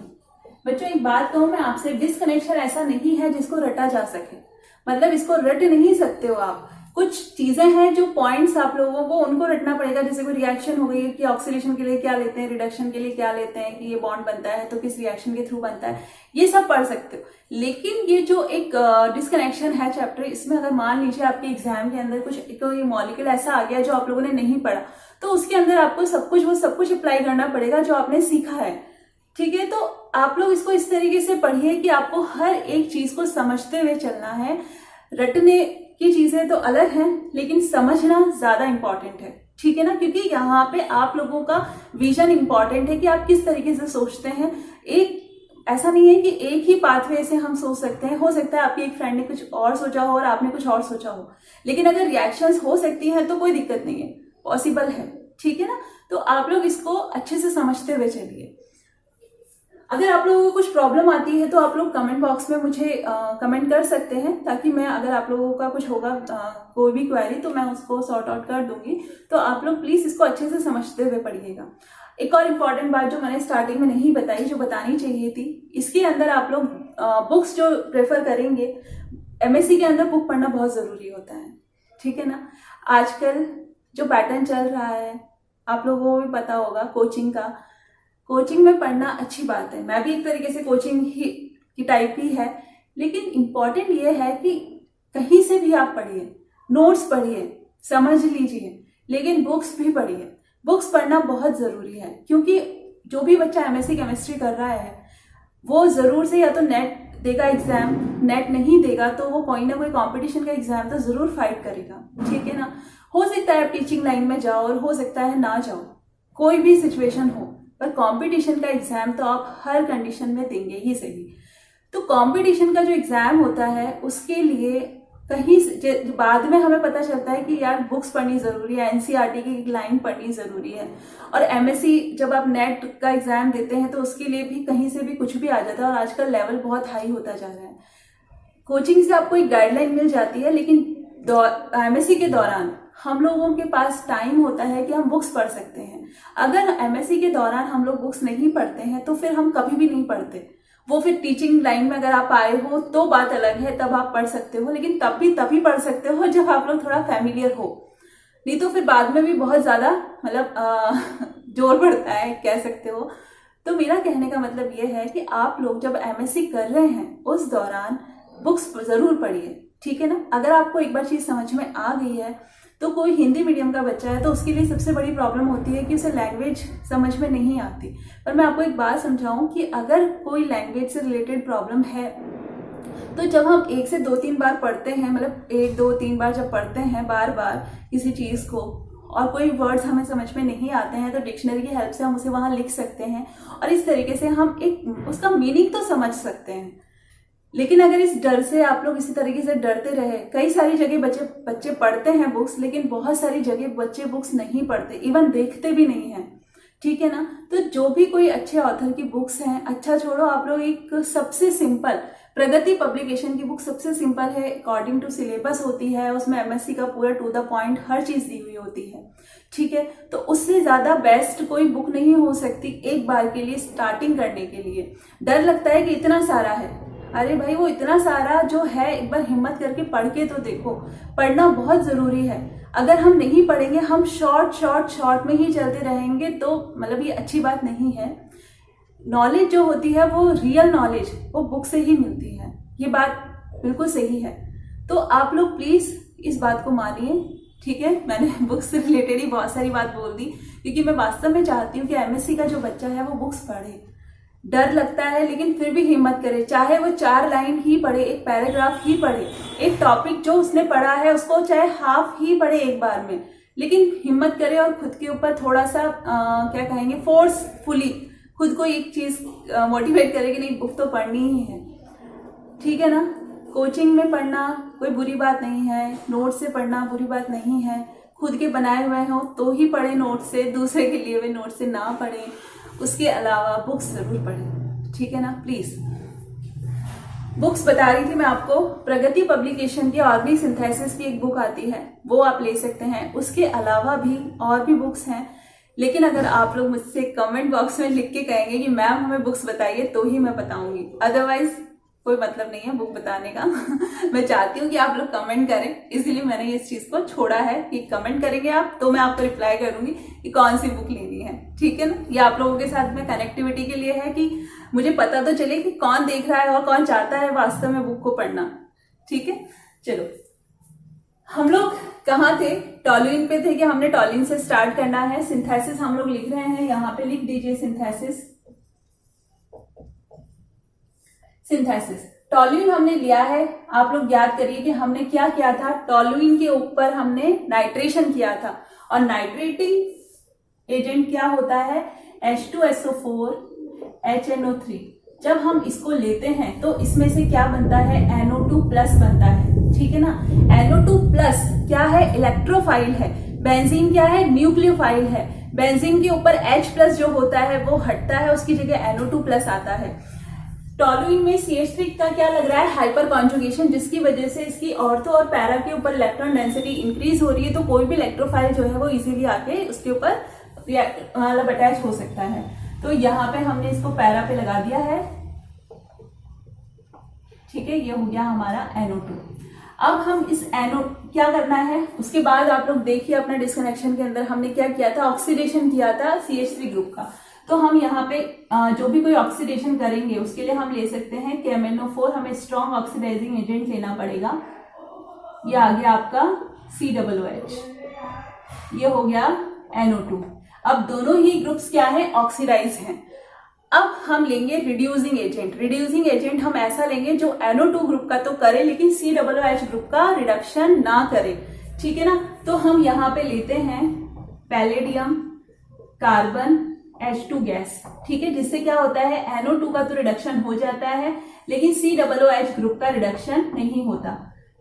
बच्चों एक बात कहूं मैं आपसे, डिस्कनेक्शन ऐसा नहीं है जिसको रटा जा सके, मतलब इसको रट नहीं सकते हो आप। कुछ चीजें हैं जो पॉइंट्स आप लोगों को उनको रटना पड़ेगा, जैसे कोई रिएक्शन हो गई कि ऑक्सीडेशन के लिए क्या लेते हैं, रिडक्शन के लिए क्या लेते हैं, कि ये बॉन्ड बनता है तो किस रिएक्शन के थ्रू बनता है, ये सब पढ़ सकते हो। लेकिन ये जो एक डिस्कनेक्शन है चैप्टर, इसमें अगर मान लीजिए आपके एग्जाम के अंदर कुछ कोई मॉलिक्यूल ऐसा आ गया जो आप लोगों ने नहीं पढ़ा, तो उसके अंदर आपको सब कुछ अप्लाई करना पड़ेगा जो आपने सीखा है, ठीक है। तो आप लोग इसको इस तरीके से पढ़िए कि आपको हर एक चीज को समझते हुए चलना है। रटने की चीजें तो अलग हैं, लेकिन समझना ज्यादा इंपॉर्टेंट है, ठीक है ना, क्योंकि यहाँ पे आप लोगों का विजन इंपॉर्टेंट है कि आप किस तरीके से सोचते हैं। एक ऐसा नहीं है कि एक ही पाथवे से हम सोच सकते हैं, हो सकता है आपकी एक फ्रेंड ने कुछ और सोचा हो और आपने कुछ और सोचा हो, लेकिन अगर रिएक्शंस हो सकती है तो कोई दिक्कत नहीं है, पॉसिबल है, ठीक है ना। तो आप लोग इसको अच्छे से समझते हुए चलिए। अगर आप लोगों को कुछ प्रॉब्लम आती है तो आप लोग कमेंट बॉक्स में मुझे कमेंट कर सकते हैं, ताकि मैं अगर आप लोगों का कुछ होगा कोई भी क्वेरी तो मैं उसको सॉर्ट आउट कर दूंगी। तो आप लोग प्लीज इसको अच्छे से समझते हुए पढ़िएगा। एक और इम्पॉर्टेंट बात जो मैंने स्टार्टिंग में नहीं बताई, जो बतानी चाहिए थी, इसके अंदर आप लोग बुक्स जो प्रेफर करेंगे, MSc के अंदर बुक पढ़ना बहुत जरूरी होता है, ठीक है ना। आजकल जो पैटर्न चल रहा है आप लोगों को भी पता होगा कोचिंग का, कोचिंग में पढ़ना अच्छी बात है, मैं भी एक तरीके से कोचिंग ही की टाइप ही है, लेकिन इम्पॉर्टेंट ये है कि कहीं से भी आप पढ़िए, नोट्स पढ़िए, समझ लीजिए, लेकिन बुक्स भी पढ़िए। बुक्स पढ़ना बहुत जरूरी है, क्योंकि जो भी बच्चा MSc केमिस्ट्री कर रहा है वो जरूर से या तो नेट देगा एग्जाम, नेट नहीं देगा तो वो कोई ना कोई कंपटीशन का एग्जाम तो जरूर फाइट करेगा, ठीक है ना। हो सकता है आप टीचिंग लाइन में जाओ और हो सकता है ना जाओ, कोई भी सिचुएशन हो, पर कंपटीशन का एग्जाम तो आप हर कंडीशन में देंगे ही सही। तो कंपटीशन का जो एग्जाम होता है उसके लिए कहीं बाद में हमें पता चलता है कि यार बुक्स पढ़नी जरूरी है, NCERT की एक लाइन पढ़नी जरूरी है। और MSc जब आप नेट का एग्जाम देते हैं तो उसके लिए भी कहीं से भी कुछ भी आ जाता है, और आजकल लेवल बहुत हाई होता जा रहा है। कोचिंग से आपको एक गाइडलाइन मिल जाती है, लेकिन एमएससी के दौरान हम लोगों के पास टाइम होता है कि हम बुक्स पढ़ सकते हैं। अगर एमएससी के दौरान हम लोग बुक्स नहीं पढ़ते हैं तो फिर हम कभी भी नहीं पढ़ते। वो फिर टीचिंग लाइन में अगर आप आए हो तो बात अलग है, तब आप पढ़ सकते हो, लेकिन तब भी तभी पढ़ सकते हो जब आप लोग थोड़ा फैमिलियर हो, नहीं तो फिर बाद में भी बहुत ज्यादा मतलब जोर पड़ता है कह सकते हो। तो मेरा कहने का मतलब ये है कि आप लोग जब एमएससी कर रहे हैं उस दौरान बुक्स जरूर पढ़िए, ठीक है ना। अगर आपको एक बार चीज समझ में आ गई है, तो कोई हिंदी मीडियम का बच्चा है तो उसके लिए सबसे बड़ी प्रॉब्लम होती है कि उसे लैंग्वेज समझ में नहीं आती। पर मैं आपको एक बात समझाऊं कि अगर कोई लैंग्वेज से रिलेटेड प्रॉब्लम है तो जब हम 1 से 2-3 बार पढ़ते हैं, मतलब 1, 2, 3 बार जब पढ़ते हैं बार बार किसी चीज को, और कोई वर्ड्स हमें समझ में नहीं आते हैं तो डिक्शनरी की हेल्प से हम उसे वहां लिख सकते हैं और इस तरीके से हम एक उसका मीनिंग तो समझ सकते हैं। लेकिन अगर इस डर से आप लोग इसी तरीके से डरते रहे, कई सारी जगह बच्चे पढ़ते हैं बुक्स, लेकिन बहुत सारी जगह बच्चे बुक्स नहीं पढ़ते, इवन देखते भी नहीं हैं, ठीक है ना। तो जो भी कोई अच्छे ऑथर की बुक्स हैं, अच्छा छोड़ो, आप लोग एक सबसे सिंपल प्रगति पब्लिकेशन की बुक सबसे सिंपल है, अकॉर्डिंग टू सिलेबस होती है, उसमें एमएससी का पूरा टू द पॉइंट हर चीज दी हुई होती है, ठीक है। तो उससे ज्यादा बेस्ट कोई बुक नहीं हो सकती एक बार के लिए स्टार्टिंग करने के लिए। डर लगता है कि इतना सारा है, अरे भाई वो इतना सारा जो है एक बार हिम्मत करके पढ़ के तो देखो। पढ़ना बहुत जरूरी है। अगर हम नहीं पढ़ेंगे, हम शॉर्ट में ही चलते रहेंगे तो मतलब ये अच्छी बात नहीं है। नॉलेज जो होती है वो रियल नॉलेज वो बुक से ही मिलती है, ये बात बिल्कुल सही है। तो आप लोग प्लीज इस बात को मानिए, ठीक है। मैंने बुक्स से रिलेटेड ही बहुत सारी बात बोल दी, क्योंकि मैं वास्तव में चाहती हूँ कि एमएससी का जो बच्चा है वो बुक्स पढ़े। डर लगता है लेकिन फिर भी हिम्मत करे, चाहे वो 4 लाइन ही पढ़े, एक पैराग्राफ ही पढ़े, एक टॉपिक जो उसने पढ़ा है उसको चाहे हाफ ही पढ़े एक बार में, लेकिन हिम्मत करे और खुद के ऊपर थोड़ा सा क्या कहेंगे, फोर्सफुली खुद को एक चीज मोटिवेट करे कि नहीं बुक तो पढ़नी ही है, ठीक है ना। कोचिंग में पढ़ना कोई बुरी बात नहीं है, नोट से पढ़ना बुरी बात नहीं है, खुद के बनाए हुए हो तो ही पढ़े नोट से, दूसरे के लिए हुए नोट से ना पढ़े। उसके अलावा बुक्स जरूर पढ़ें, ठीक है ना, प्लीज। बुक्स बता रही थी मैं आपको, प्रगति पब्लिकेशन की ऑर्गेनिक सिंथेसिस की एक बुक आती है, वो आप ले सकते हैं। उसके अलावा भी और भी बुक्स हैं, लेकिन अगर आप लोग मुझसे कमेंट बॉक्स में लिख के कहेंगे कि मैम हमें बुक्स बताइए तो ही मैं बताऊंगी, अदरवाइज कोई मतलब नहीं है बुक बताने का। मैं चाहती हूँ कि आप लोग कमेंट करें, इसीलिए मैंने इस चीज को छोड़ा है कि कमेंट करेंगे आप तो मैं आपको रिप्लाई करूंगी कि कौन सी बुक लेनी है, ठीक है ना। ये आप लोगों के साथ में कनेक्टिविटी के लिए है कि मुझे पता तो चले कि कौन देख रहा है और कौन चाहता है वास्तव में बुक को पढ़ना, ठीक है। चलो, हम लोग कहाँ थे, टॉलुइन पे थे कि हमने टॉलुइन से स्टार्ट करना है। सिंथेसिस हम लोग लिख रहे हैं, यहाँ पे लिख दीजिए सिंथेसिस। टॉलुइन हमने लिया है, आप लोग याद करिए कि हमने क्या किया था, टॉलुइन के ऊपर हमने नाइट्रेशन किया था, और नाइट्रेटिंग एजेंट क्या होता है, H2SO4 HNO3। जब हम इसको लेते हैं तो इसमें से क्या बनता है, NO2 प्लस बनता है, ठीक है ना। NO2 प्लस क्या है, इलेक्ट्रोफाइल है। बेंजीन क्या है, न्यूक्लियोफाइल है। बेंजीन के ऊपर H प्लस जो होता है वो हटता है, उसकी जगह NO2 प्लस आता है। टॉलुइन में CH3 का क्या लग रहा है, हाइपर कॉन्जुगेशन, जिसकी वजह से इसकी ऑर्थो और पैरा के ऊपर इलेक्ट्रॉन डेंसिटी इंक्रीज हो रही है, तो कोई भी इलेक्ट्रोफाइल जो है वो इजीली आके उसके ऊपर मतलब अटैच हो सकता है। तो यहाँ पे हमने इसको पैरा पे लगा दिया है, ठीक है। ये हो गया हमारा NO2। अब हम इस NO क्या करना है, उसके बाद आप लोग देखिए अपना डिस्कनेक्शन के अंदर हमने क्या किया था, ऑक्सीडेशन किया था CH3 ग्रुप का। तो हम यहाँ पे जो भी कोई ऑक्सीडेशन करेंगे उसके लिए हम ले सकते हैं कि MnO4, हमें स्ट्रॉन्ग ऑक्सीडाइजिंग एजेंट लेना पड़ेगा। ये आ गया आपका COOH, ये हो गया NO2। अब दोनों ही ग्रुप्स क्या है, ऑक्सीडाइज हैं। अब हम लेंगे रिड्यूसिंग एजेंट। रिड्यूसिंग एजेंट हम ऐसा लेंगे जो NO2 ग्रुप का तो करे लेकिन COOH ग्रुप का रिडक्शन ना करे, ठीक है ना। तो हम यहाँ पे लेते हैं पैलेडियम, कार्बन, H2 गैस, ठीक है, जिससे क्या होता है, NO2 का तो रिडक्शन हो जाता है लेकिन COOH ग्रुप का रिडक्शन नहीं होता।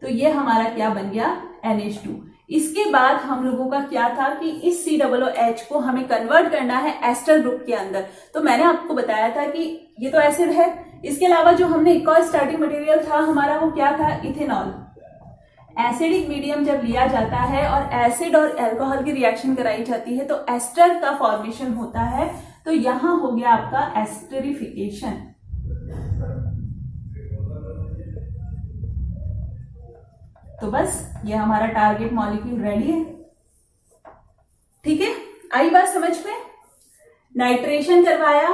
तो ये हमारा क्या बन गया, NH2। इसके बाद हम लोगों का क्या था कि इस COOH को हमें कन्वर्ट करना है एस्टर ग्रुप के अंदर। तो मैंने आपको बताया था कि ये तो एसिड है, इसके अलावा जो हमने एक और स्टार्टिंग मटेरियल था हमारा, वो क्या था, इथेनॉल। एसिडिक मीडियम जब लिया जाता है और एसिड और अल्कोहल की रिएक्शन कराई जाती है तो एस्टर का फॉर्मेशन होता है। तो यहां हो गया आपका एस्टरिफिकेशन। तो बस ये हमारा टारगेट मॉलिक्यूल रेडी है। ठीक है, आई बात समझ में। नाइट्रेशन करवाया,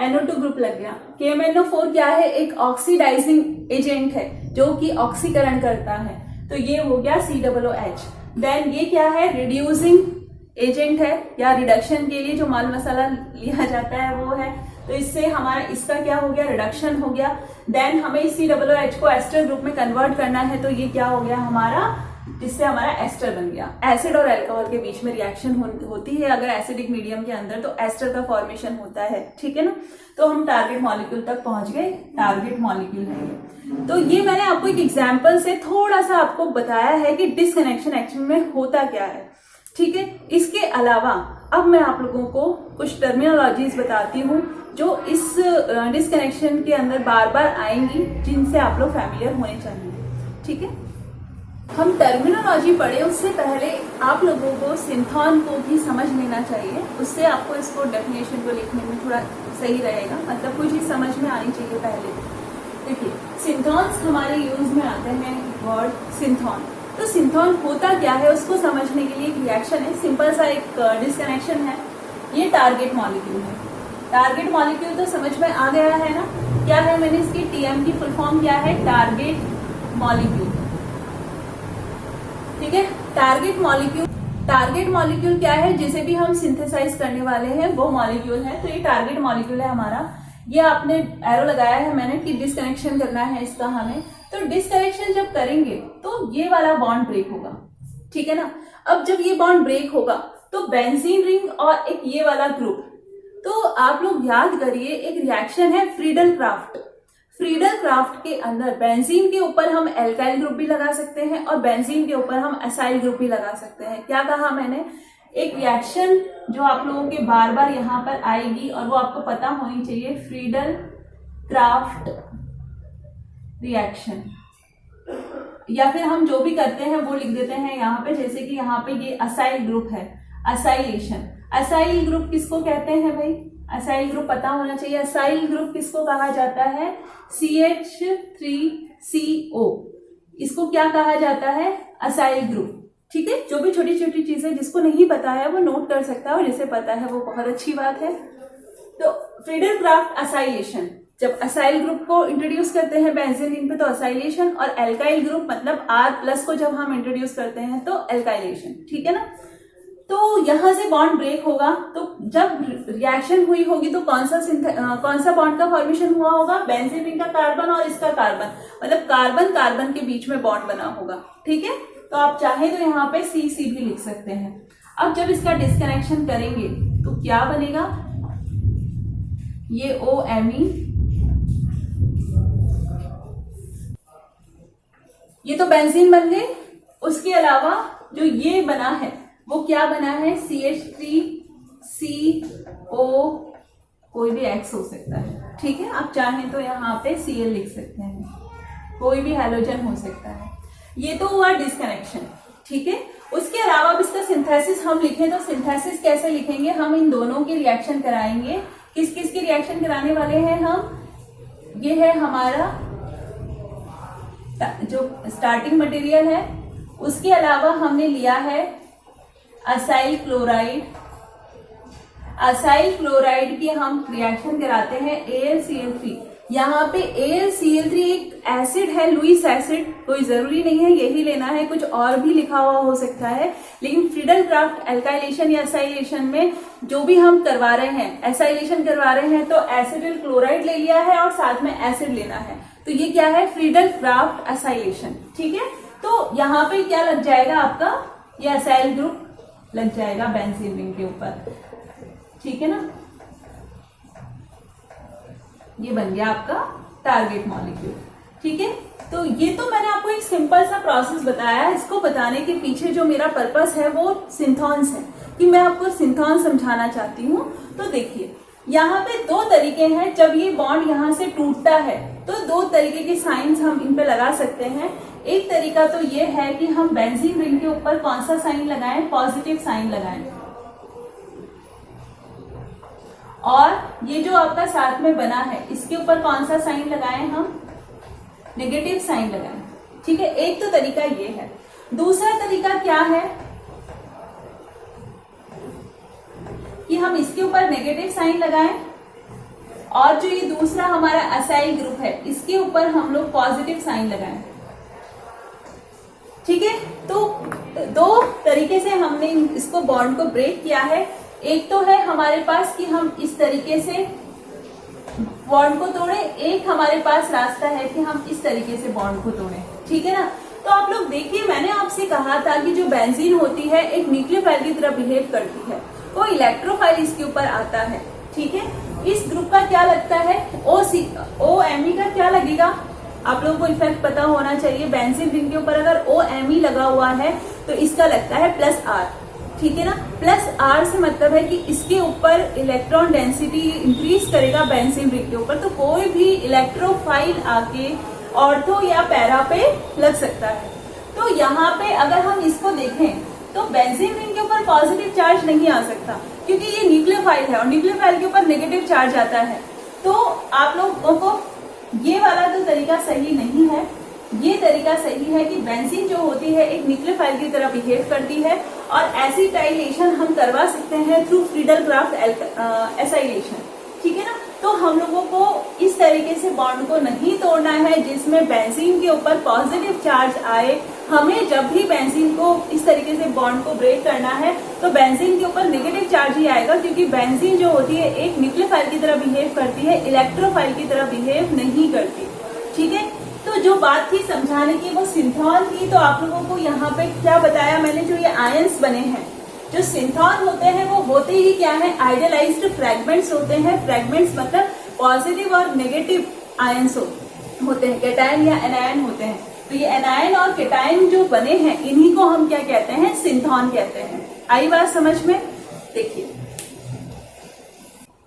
NO2 ग्रुप लग गया। KMNO4 क्या है, एक ऑक्सीडाइजिंग एजेंट है जो कि ऑक्सीकरण करता है, तो ये हो गया COOH। देन ये क्या है, रिड्यूसिंग एजेंट है या रिडक्शन के लिए जो माल मसाला लिया जाता है वो है, तो इससे हमारा इसका क्या हो गया, रिडक्शन हो गया। देन हमें इस COOH को एस्टर ग्रुप में कन्वर्ट करना है, तो ये क्या हो गया हमारा, जिससे हमारा एस्टर बन गया। एसिड और अल्कोहल के बीच में रिएक्शन होती है अगर एसिडिक मीडियम के अंदर, तो एस्टर का फॉर्मेशन होता है। ठीक है ना, तो हम टारगेट मॉलिक्यूल तक पहुंच गए। टारगेट मॉलिक्यूल है ये। तो ये मैंने आपको एक एग्जांपल से थोड़ा सा आपको बताया है कि डिसकनेक्शन एक्चुअल में होता क्या है। ठीक है, इसके अलावा अब मैं आप लोगों को कुछ टर्मिनोलॉजीज बताती हूँ जो इस डिसकनेक्शन के अंदर बार बार आएंगी, जिनसे आप लोग फैमिलियर होने चाहिए। ठीक है, हम टर्मिनोलॉजी पढ़े उससे पहले आप लोगों को सिंथॉन को भी समझ लेना चाहिए, उससे आपको इसको डेफिनेशन को लिखने में थोड़ा सही रहेगा, मतलब कुछ ही समझ में आनी चाहिए पहले। देखिए, सिंथॉन्स हमारे यूज में आते हैं, वर्ड सिंथॉन। तो सिंथॉन होता क्या है उसको समझने के लिए एक रिएक्शन है, सिंपल सा एक डिस्कनेक्शन है। ये टारगेट मॉलिक्यूल है। टारगेट मॉलिक्यूल तो समझ में आ गया है ना, क्या है, मैंने इसकी TM की फुल फॉर्म क्या है, टारगेट मॉलिक्यूल। ठीक है, टारगेट मॉलिक्यूल क्या है, जिसे भी हम सिंथेसाइज करने वाले हैं वो मॉलिक्यूल है। तो ये टारगेट मॉलिक्यूल है हमारा। ये आपने एरो लगाया है मैंने कि डिसकनेक्शन करना है इसका हमें। तो डिसकनेक्शन जब करेंगे तो ये वाला बॉन्ड ब्रेक होगा। ठीक है ना, अब जब ये बॉन्ड ब्रेक होगा तो बेंजीन रिंग और एक ये वाला ग्रुप, तो आप लोग याद करिए एक रिएक्शन है फ्रीडल क्राफ्ट। फ्रीडल क्राफ्ट के अंदर बेंजीन के ऊपर हम एल्काइल ग्रुप भी लगा सकते हैं और बेंजीन के ऊपर हम एसाइल ग्रुप भी लगा सकते हैं। क्या कहा मैंने, एक रिएक्शन जो आप लोगों के बार बार यहाँ पर आएगी और वो आपको पता होनी चाहिए, फ्रीडल क्राफ्ट रिएक्शन, या फिर हम जो भी करते हैं वो लिख देते हैं यहाँ पे, जैसे कि यहाँ पे ये असाइल ग्रुप है, असाइलेशन। असाइल ग्रुप किसको कहते हैं भाई, असाइल ग्रुप पता होना चाहिए। असाइल ग्रुप किसको कहा जाता है, CH3CO, इसको क्या कहा जाता है, असाइल ग्रुप। ठीक है, जो भी छोटी छोटी चीजें जिसको नहीं पता है वो नोट कर सकता है और जिसे पता है वो बहुत अच्छी बात है। तो फ्रीडल क्राफ्ट असाइलेशन, जब असाइल ग्रुप को इंट्रोड्यूस करते हैं बेंजीन रिंग पे तो असाइलेशन, और एल्काइल ग्रुप मतलब R+ को जब हम इंट्रोड्यूस करते हैं तो एल्काइलेशन। ठीक है ना, तो यहां से बॉन्ड ब्रेक होगा, तो जब रिएक्शन हुई होगी तो कौन सा बॉन्ड का फॉर्मेशन हुआ होगा, बेंजीन रिंग का कार्बन और इसका कार्बन, मतलब कार्बन कार्बन के बीच में बॉन्ड बना होगा। ठीक है, तो आप चाहे तो यहाँ पे CC भी लिख सकते हैं। अब जब इसका डिस्कनेक्शन करेंगे तो क्या बनेगा, ये OMe, ये तो बेंजीन बन गए। उसके अलावा जो ये बना है वो क्या बना है, CH3CO, कोई भी X हो सकता है। ठीक है, आप चाहें तो यहाँ पे Cl लिख सकते हैं, कोई भी हैलोजन हो सकता है। ये तो हुआ डिस्कनेक्शन। ठीक है, उसके अलावा अब इसका सिंथेसिस हम लिखें तो सिंथेसिस कैसे लिखेंगे, हम इन दोनों की रिएक्शन कराएंगे। किस किस की रिएक्शन कराने वाले हैं हम, ये है हमारा जो स्टार्टिंग मटेरियल है, उसके अलावा हमने लिया है असाइल क्लोराइड। असाइल क्लोराइड की हम रिएक्शन कराते हैं AlCl3। यहाँ पे AlCl3 एक एसिड है, लुईस एसिड, कोई जरूरी नहीं है यही लेना है, कुछ और भी लिखा हुआ हो सकता है, लेकिन फ्रीडल क्राफ्ट एल्काइलेशन या असाइलेशन में जो भी हम करवा रहे हैं, एसाइलेशन करवा रहे हैं, तो एसिडिल क्लोराइड ले लिया है और साथ में एसिड लेना है, तो ये क्या है, फ्रीडल क्राफ्ट असाइलेशन। ठीक है, तो यहाँ पे क्या लग जाएगा आपका, ये असाइल ग्रुप लग जाएगा बेंजीन रिंग के ऊपर। ठीक है ना, ये बन गया आपका टारगेट मॉलिक्यूल। ठीक है, तो ये तो मैंने आपको एक सिंपल सा प्रोसेस बताया। इसको बताने के पीछे जो मेरा पर्पस है वो सिंथॉन्स है, कि मैं आपको सिंथॉन समझाना चाहती हूँ। तो देखिए, यहाँ पे दो तरीके हैं, जब ये बॉन्ड यहाँ से टूटता है तो दो तरीके के साइंस हम इन पे लगा सकते हैं। एक तरीका तो ये है कि हम बेंजीन रिंग के ऊपर कौन सा साइन लगाएं, पॉजिटिव साइन लगाएं, और ये जो आपका साथ में बना है इसके ऊपर कौन सा साइन लगाएं, हम नेगेटिव साइन लगाएं। ठीक है, एक तो तरीका ये है। दूसरा तरीका क्या है कि हम इसके ऊपर नेगेटिव साइन लगाएं और जो ये दूसरा हमारा असाइल ग्रुप है इसके ऊपर हम लोग पॉजिटिव साइन लगाएं। ठीक है, तो दो तरीके से हमने इसको बॉन्ड को ब्रेक किया है। एक तो है हमारे पास कि हम इस तरीके से बॉन्ड को तोड़े, एक हमारे पास रास्ता है कि हम इस तरीके से बॉन्ड को तोड़े। ठीक है ना, तो आप लोग देखिए, मैंने आपसे कहा था कि जो बेंजीन होती है एक न्यूक्लियोफाइल की तरह बिहेव करती है, वो इलेक्ट्रोफाइल इसके ऊपर आता है। ठीक है, इस ग्रुप का क्या लगता है, OMe का क्या लगेगा, आप लोगों को इफेक्ट पता होना चाहिए। बेंजीन रिंग के ऊपर अगर OMe लगा हुआ है तो इसका लगता है +R। ठीक है ना, +R से मतलब है कि इसके ऊपर इलेक्ट्रॉन डेंसिटी इंक्रीज करेगा बेंजीन रिंग के ऊपर, तो कोई भी इलेक्ट्रोफाइल आके ऑर्थो या पैरा पे लग सकता है। तो यहाँ पे अगर हम इसको देखें तो बेंजीन रिंग के ऊपर पॉजिटिव चार्ज नहीं आ सकता क्योंकि ये न्यूक्लियोफाइल है और न्यूक्लियोफाइल के ऊपर नेगेटिव चार्ज आता है। तो आप लोगों को ये वाला तो तरीका सही नहीं है, ये तरीका सही है कि बेंजीन जो होती है एक न्यूक्लियोफाइल की तरह बिहेव करती है और एसिटाइलेशन हम करवा सकते हैं थ्रू फ्रीडल क्राफ्ट एसाइलेशन। ठीक है ना, तो हम लोगों को इस तरीके से बॉन्ड को नहीं तोड़ना है जिसमें बेंजीन के ऊपर पॉजिटिव चार्ज आए। हमें जब भी बेंजीन को इस तरीके से बॉन्ड को ब्रेक करना है तो बेंजीन के ऊपर नेगेटिव चार्ज ही आएगा, क्योंकि बेंजीन जो होती है एक न्यूक्लियोफाइल की तरह बिहेव करती है, इलेक्ट्रोफाइल की तरह बिहेव नहीं करती। ठीक है, तो जो बात थी समझाने की वो सिंथॉन थी। तो आप लोगों को यहाँ पे क्या बताया मैंने, जो ये आयंस बने हैं, जो सिंथॉन होते हैं वो होते ही क्या है, आइडियलाइज्ड फ्रैगमेंट्स होते हैं। फ्रैगमेंट्स मतलब पॉजिटिव और नेगेटिव आयंस होते हैं, कैटायन या एनायन होते हैं। तो ये एनायन और कैटायन जो बने हैं इन्हीं को हम क्या कहते हैं, सिंथॉन कहते हैं। आई बात समझ में?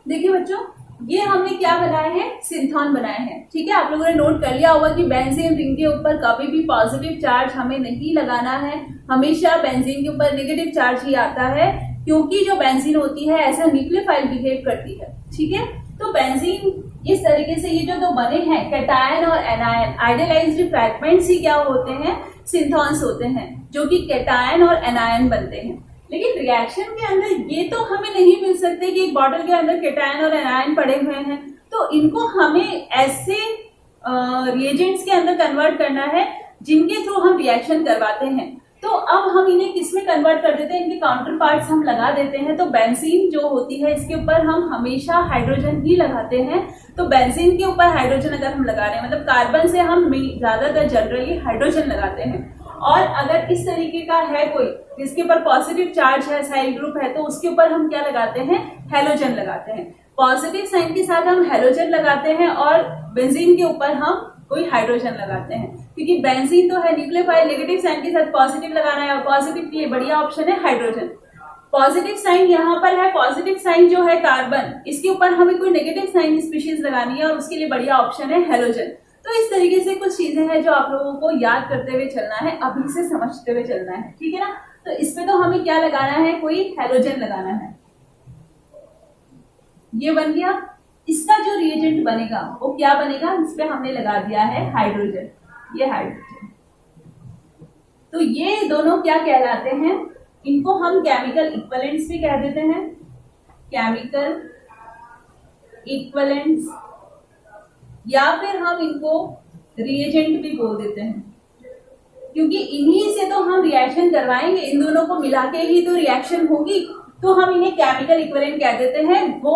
देखिए बच्चों, ये हमने क्या बनाए हैं, सिंथॉन बनाए हैं। ठीक है, आप लोगों ने नोट कर लिया होगा कि बेंजीन रिंग के ऊपर कभी भी पॉजिटिव चार्ज हमें नहीं लगाना है, हमेशा बेंजीन के ऊपर नेगेटिव चार्ज ही आता है, क्योंकि जो बेंजीन होती है ऐसा न्यूक्लियोफाइल बिहेव करती है। ठीक है, तो बेंजीन इस तरीके से ये जो दो बने हैं कैटायन और एनायन, आइडियलाइज्ड फ्रैगमेंट्स ही क्या होते हैं, सिंथॉन्स होते हैं, जो कि कैटायन और एनायन बनते हैं। लेकिन रिएक्शन के अंदर ये तो हमें नहीं मिल सकते कि एक बॉटल के अंदर कैटायन और एनायन पड़े हुए हैं, तो इनको हमें ऐसे रिएजेंट्स के अंदर कन्वर्ट करना है जिनके थ्रू हम रिएक्शन करवाते हैं। तो अब हम इन्हें किस में कन्वर्ट कर देते हैं, इनके काउंटर पार्ट्स हम लगा देते हैं। तो बेंजीन जो होती है इसके ऊपर हम हमेशा हाइड्रोजन ही लगाते हैं। तो बेंजीन के ऊपर हाइड्रोजन अगर हम लगा रहे हैं, मतलब कार्बन से हम ज्यादातर जनरली हाइड्रोजन लगाते हैं। और अगर इस तरीके का है कोई जिसके ऊपर पॉजिटिव चार्ज है, साइड ग्रुप है, तो उसके ऊपर हम क्या लगाते हैं, हेलोजन लगाते हैं। पॉजिटिव साइन के साथ हम हेलोजन लगाते हैं और बेंजीन के ऊपर हम कोई हाइड्रोजन लगाते हैं, क्योंकि बेंजीन तो है न्यूक्लियोफाइल, नेगेटिव साइन के साथ पॉजिटिव लगाना है और पॉजिटिव के लिए बढ़िया ऑप्शन है हाइड्रोजन। पॉजिटिव साइन यहाँ पर है, पॉजिटिव साइन जो है कार्बन, इसके ऊपर हमें कोई नेगेटिव साइन स्पीशीज लगानी है और उसके लिए बढ़िया ऑप्शन है हेलोजन। तो इस तरीके से कुछ चीजें हैं जो आप लोगों को याद करते हुए चलना है, अभी से समझते हुए चलना है। ठीक है ना, तो इसमें तो हमें क्या लगाना है, कोई हेलोजन लगाना है। ये बन गया। इसका जो रिएजेंट बनेगा वो क्या बनेगा, इस पे हमने लगा दिया है हाइड्रोजन, ये हाइड्रोजन। तो ये दोनों क्या कहलाते हैं, इनको हम केमिकल इक्विवेलेंट्स भी कह देते हैं, केमिकल इक्विवेलेंट्स, या फिर हम इनको रिएजेंट भी बोल देते हैं, क्योंकि इन्हीं से तो हम रिएक्शन करवाएंगे, इन दोनों को मिला के ही तो रिएक्शन होगी। तो हम इन्हें केमिकल इक्विवेलेंट कह देते हैं। वो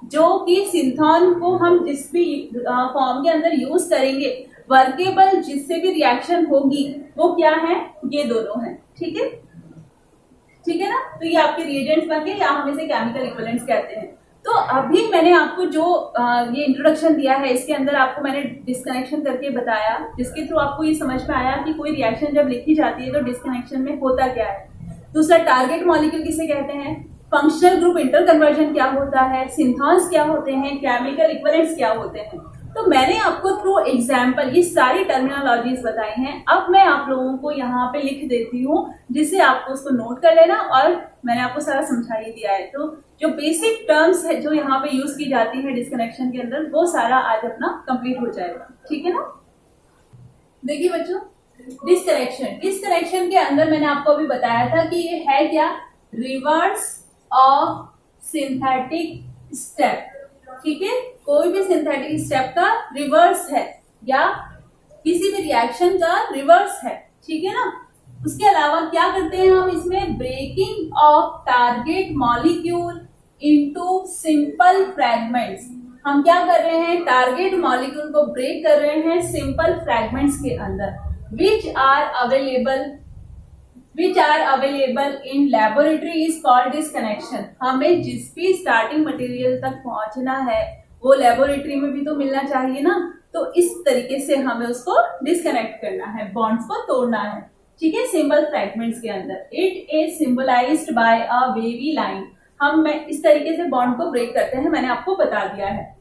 जो कि सिंथॉन को हम जिस भी फॉर्म के अंदर यूज करेंगे, वर्केबल जिससे भी रिएक्शन होगी, वो क्या है, ये दोनों हैं। ठीक है, ठीक है ना, तो ये आपके रिएजेंट्स बन गए, या हम इसे केमिकल इक्विवेलेंट्स कहते हैं। तो अभी मैंने आपको जो ये इंट्रोडक्शन दिया है, इसके अंदर आपको मैंने डिस्कनेक्शन करके बताया, जिसके थ्रू आपको ये समझ में आया कि कोई रिएक्शन जब लिखी जाती है तो डिस्कनेक्शन में होता क्या है। दूसरा, टारगेट मॉलिक्यूल किसे कहते हैं, फंक्शनल ग्रुप इंटर कन्वर्जन क्या होता है, सिंथॉन्स क्या होते हैं, केमिकल इक्विवेलेंट्स क्या होते हैं। तो मैंने आपको थ्रू एग्जाम्पल ये सारी टर्मिनोलॉजीज बताई हैं। अब मैं आप लोगों को यहाँ पे लिख देती हूँ जिससे आपको उसको नोट कर लेना, और मैंने आपको सारा समझा ही दिया है। तो जो बेसिक टर्म्स है जो यहाँ पे यूज की जाती है डिस्कनेक्शन के अंदर, वो सारा आज अपना कंप्लीट हो जाएगा, ठीक है ना। देखिए बच्चों, डिस्कनेक्शन के अंदर मैंने आपको अभी बताया था कि ये है क्या, रिवर्स ऑफ सिंथेटिक स्टेप, ठीक है। कोई भी सिंथेटिक स्टेप का रिवर्स है या किसी भी रिएक्शन का रिवर्स है, ठीक है ना। उसके अलावा क्या करते हैं हम इसमें, breaking of target molecule into simple fragments. हम क्या कर रहे हैं, टारगेट मॉलिक्यूल को ब्रेक कर रहे हैं सिंपल फ्रैगमेंट्स के अंदर, which are available in laboratory is called disconnection. हमें जिस भी स्टार्टिंग मटेरियल तक पहुंचना है वो लेबोरेटरी में भी तो मिलना चाहिए ना। तो इस तरीके से हमें उसको डिस्कनेक्ट करना है, बॉन्ड्स को तोड़ना है, ठीक है, सिंपल फ्रैगमेंट्स के अंदर। It is symbolised by a wavy line. हम इस तरीके से बॉन्ड को ब्रेक करते हैं, मैंने आपको बता दिया है।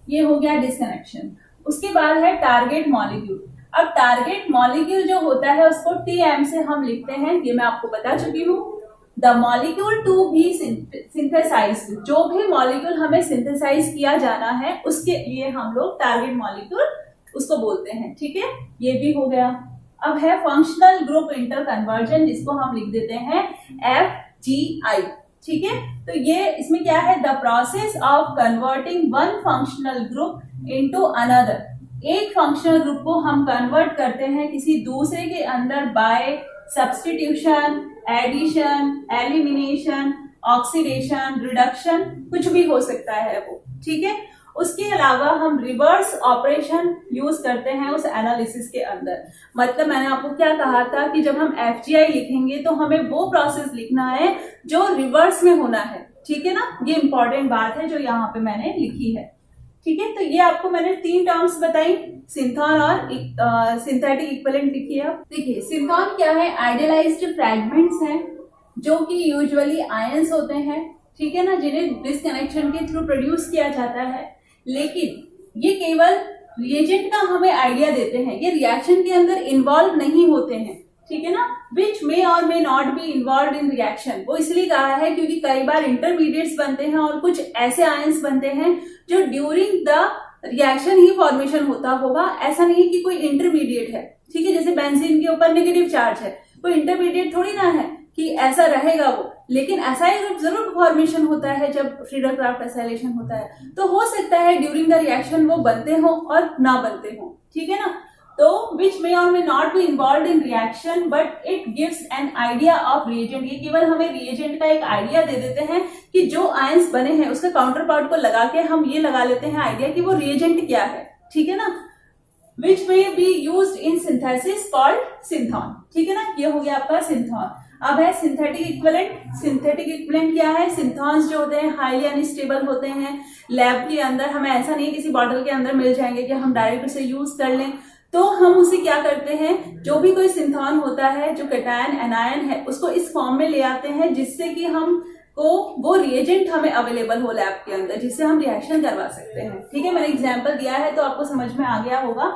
ये हो गया डिस्कनेक्शन। उसके बाद है टारगेट मॉलिक्यूल। अब टारगेट मॉलिक्यूल जो होता है उसको TM से हम लिखते हैं, ये मैं आपको बता चुकी हूँ। The molecule to be synthesized, जो भी मॉलिक्यूल हमें सिंथेसाइज किया जाना है उसके लिए हम लोग टारगेट मॉलिक्यूल उसको बोलते हैं, ठीक है। ये भी हो गया। अब है फंक्शनल ग्रुप इंटर कन्वर्जन, जिसको हम लिख देते हैं FGI, ठीक है। तो ये इसमें क्या है, the process of converting one functional group into another. एक फंक्शनल ग्रुप को हम कन्वर्ट करते हैं किसी दूसरे के अंदर by substitution, addition, elimination, oxidation, reduction, कुछ भी हो सकता है वो, ठीक है। उसके अलावा हम रिवर्स ऑपरेशन यूज करते हैं उस एनालिसिस के अंदर। मतलब मैंने आपको क्या कहा था कि जब हम FGI लिखेंगे तो हमें वो प्रोसेस लिखना है जो रिवर्स में होना है, ठीक है ना। ये इंपॉर्टेंट बात है जो यहाँ पे मैंने लिखी है, ठीक है। तो ये आपको मैंने 3 टर्म्स बताई, सिंथॉन और सिंथेटिक इक्विवेलेंट लिखी है। देखिए सिंथॉन क्या है, आइडियलाइज्ड फ्रैगमेंट्स हैं जो कि यूजुअली आयंस होते हैं, ठीक है ना, जिन्हें डिस्कनेक्शन के थ्रू प्रोड्यूस किया जाता है। लेकिन ये केवल रिएजेंट का हमें आइडिया देते हैं, ये रिएक्शन के अंदर इन्वॉल्व नहीं होते हैं, ठीक है ना। विच मे और may not be involve in reaction, वो इसलिए कहा है क्योंकि कई बार इंटरमीडिएट्स बनते हैं और कुछ ऐसे आयंस बनते हैं जो during the reaction he formation होता होगा। ऐसा नहीं कि कोई इंटरमीडिएट है, ठीक है। जैसे बेंजीन के ऊपर नेगेटिव चार्ज है, कोई इंटरमीडिएट थोड़ी ना है कि ऐसा रहेगा वो, लेकिन एसाइल ग्रुप जरूर फॉर्मेशन होता है जब फ्रीडल क्राफ्ट एसाइलेशन होता है। तो हो सकता है ड्यूरिंग द रिएक्शन वो बनते हो और ना बनते हो, ठीक है ना। तो विच मे और may not be involve in reaction but it gives an idea of reagent. ये केवल हमें रिएजेंट का एक आइडिया दे देते हैं कि जो आयंस बने हैं उसका काउंटर पार्ट को लगा के हम ये लगा लेते हैं आइडिया कि वो रिएजेंट क्या है, ठीक है ना। Which may be used in synthesis called synthon, ठीक है ना। ये हो गया आपका सिंथॉन। अब है सिंथेटिक इक्विवेलेंट। सिंथेटिक इक्विवेलेंट क्या है, सिंथॉन्स जो होते हैं हाईली अनस्टेबल होते हैं। लैब के अंदर हमें ऐसा नहीं किसी बॉटल के अंदर मिल जाएंगे कि हम डायरेक्ट उसे यूज कर लें। तो हम उसे क्या करते हैं, जो भी कोई सिंथॉन होता है जो कैटायन एनायन है उसको इस फॉर्म में ले आते हैं जिससे कि हम को वो रिएजेंट हमें अवेलेबल हो लैब के अंदर, जिससे हम रिएक्शन करवा सकते हैं, ठीक है। मैंने एग्जांपल दिया है तो आपको समझ में आ गया होगा।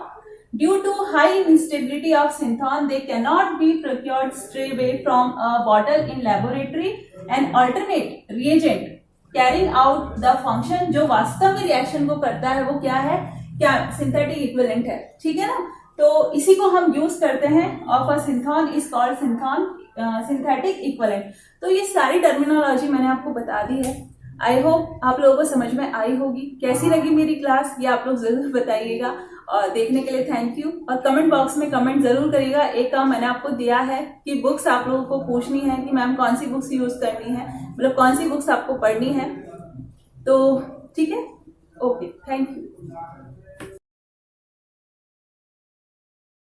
Due to high instability of synthon, they cannot be procured straight away from a bottle in laboratory. An alternate reagent carrying out the function जो वास्तव में रिएक्शन को करता है वो क्या है, क्या सिंथेटिक इक्विवेलेंट है, ठीक है ना। तो इसी को हम यूज करते हैं of a synthon is called synthon synthetic equivalent. तो ये सारी टर्मिनोलॉजी मैंने आपको बता दी है। आई होप आप लोगों को समझ में आई होगी। कैसी लगी मेरी क्लास ये आप लोग जरूर बताइएगा, और देखने के लिए थैंक यू। और कमेंट बॉक्स में कमेंट जरूर करिएगा। एक काम मैंने आपको दिया है कि बुक्स आप लोगों को पूछनी है कि मैम कौन सी बुक्स यूज करनी है, मतलब कौन सी बुक्स आपको पढ़नी है। तो ठीक है, ओके, थैंक यू।